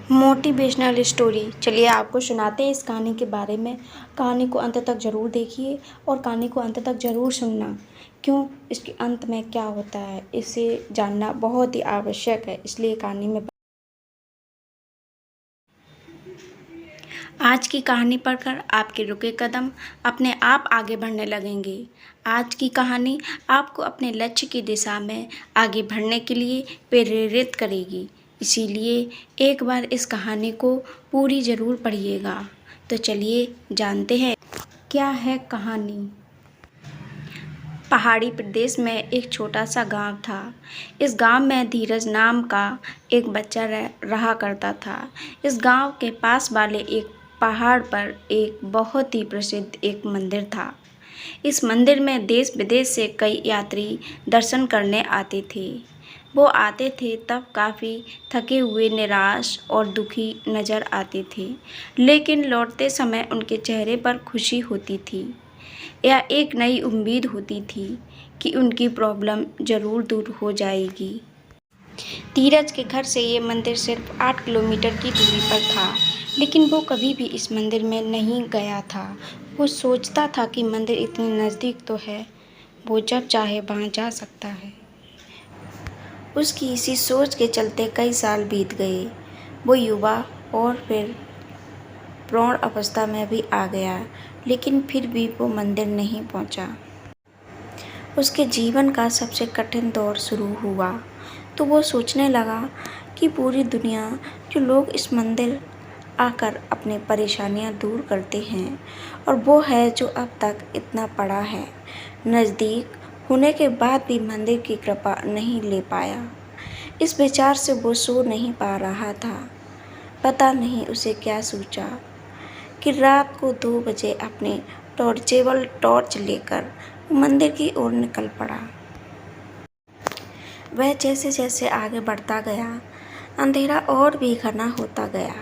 Motivational story. चलिए आपको सुनाते हैं इस कहानी के बारे में। कहानी को अंत तक ज़रूर देखिए और कहानी को अंत तक ज़रूर सुनना। क्यों, इसके अंत में क्या होता है इसे जानना बहुत ही आवश्यक है, इसलिए कहानी में। आज की कहानी पढ़कर आपके रुके कदम अपने आप आगे बढ़ने लगेंगे। आज की कहानी आपको अपने लक्ष्य की दिशा में आगे बढ़ने के लिए प्रेरित करेगी। इसीलिए एक बार इस कहानी को पूरी ज़रूर पढ़िएगा। तो चलिए जानते हैं क्या है कहानी। पहाड़ी प्रदेश में एक छोटा सा गांव था। इस गांव में धीरज नाम का एक बच्चा रहा करता था। इस गांव के पास वाले एक पहाड़ पर एक बहुत ही प्रसिद्ध एक मंदिर था। इस मंदिर में देश विदेश से कई यात्री दर्शन करने आते थे। वो आते थे तब काफ़ी थके हुए, निराश और दुखी नज़र आते थे, लेकिन लौटते समय उनके चेहरे पर खुशी होती थी। यह एक नई उम्मीद होती थी कि उनकी प्रॉब्लम ज़रूर दूर हो जाएगी। धीरज के घर से ये मंदिर सिर्फ 8 किलोमीटर की दूरी पर था, लेकिन वो कभी भी इस मंदिर में नहीं गया था। वो सोचता था कि मंदिर इतनी नज़दीक तो है, वो जब चाहे वहाँ जा सकता है। उसकी इसी सोच के चलते कई साल बीत गए। वो युवा और फिर प्रौढ़ अवस्था में भी आ गया, लेकिन फिर भी वो मंदिर नहीं पहुंचा। उसके जीवन का सबसे कठिन दौर शुरू हुआ, तो वो सोचने लगा कि पूरी दुनिया जो लोग इस मंदिर आकर अपनी परेशानियां दूर करते हैं, और वो है जो अब तक इतना पड़ा है, नज़दीक होने के बाद भी मंदिर की कृपा नहीं ले पाया। इस विचार से वो सो नहीं पा रहा था। पता नहीं उसे क्या सोचा कि रात को 2 बजे अपनी टॉर्चेबल टॉर्च लेकर मंदिर की ओर निकल पड़ा। वह जैसे जैसे आगे बढ़ता गया, अंधेरा और भी घना होता गया।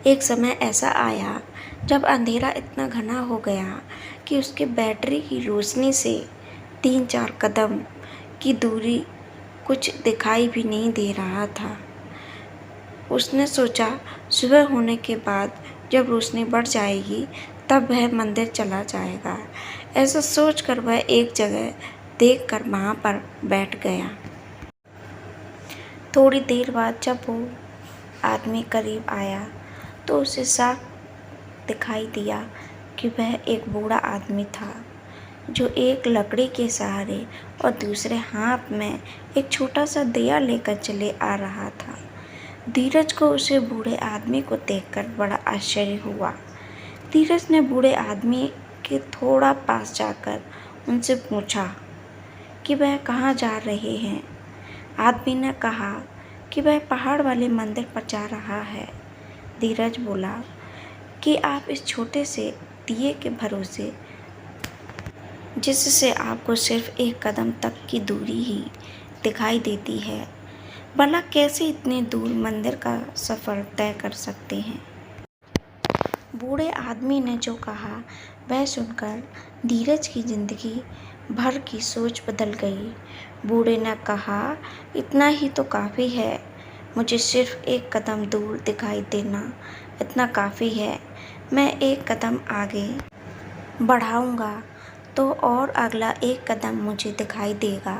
एक समय ऐसा आया जब अंधेरा इतना घना हो गया कि उसके बैटरी की रोशनी से 3-4 कदम की दूरी कुछ दिखाई भी नहीं दे रहा था। उसने सोचा सुबह होने के बाद जब रोशनी बढ़ जाएगी तब वह मंदिर चला जाएगा। ऐसा सोचकर वह एक जगह देखकर वहाँ पर बैठ गया। थोड़ी देर बाद जब वो आदमी करीब आया तो उसे साफ दिखाई दिया कि वह एक बूढ़ा आदमी था, जो एक लकड़ी के सहारे और दूसरे हाथ में एक छोटा सा दिया लेकर चले आ रहा था। धीरज को उसे बूढ़े आदमी को देखकर बड़ा आश्चर्य हुआ। धीरज ने बूढ़े आदमी के थोड़ा पास जाकर उनसे पूछा कि वह कहाँ जा रहे हैं। आदमी ने कहा कि वह पहाड़ वाले मंदिर पर जा रहा है। धीरज बोला कि आप इस छोटे से दिए के भरोसे, जिससे आपको सिर्फ 1 कदम तक की दूरी ही दिखाई देती है, भला कैसे इतने दूर मंदिर का सफ़र तय कर सकते हैं। बूढ़े आदमी ने जो कहा वह सुनकर धीरज की ज़िंदगी भर की सोच बदल गई। बूढ़े ने कहा, इतना ही तो काफ़ी है, मुझे सिर्फ 1 कदम दूर दिखाई देना इतना काफ़ी है। मैं 1 कदम आगे बढ़ाऊंगा तो और अगला 1 कदम मुझे दिखाई देगा,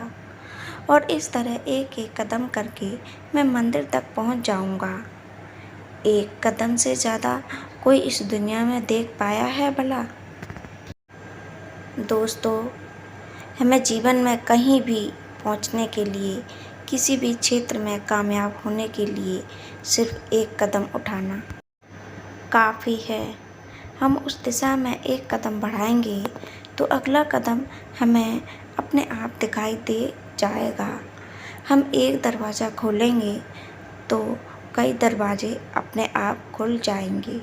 और इस तरह एक कदम करके मैं मंदिर तक पहुंच जाऊंगा। 1 कदम से ज़्यादा कोई इस दुनिया में देख पाया है भला। दोस्तों, हमें जीवन में कहीं भी पहुंचने के लिए, किसी भी क्षेत्र में कामयाब होने के लिए सिर्फ 1 कदम उठाना काफ़ी है। हम उस दिशा में 1 कदम बढ़ाएंगे तो अगला कदम हमें अपने आप दिखाई दे जाएगा। हम एक दरवाज़ा खोलेंगे तो कई दरवाजे अपने आप खुल जाएंगे।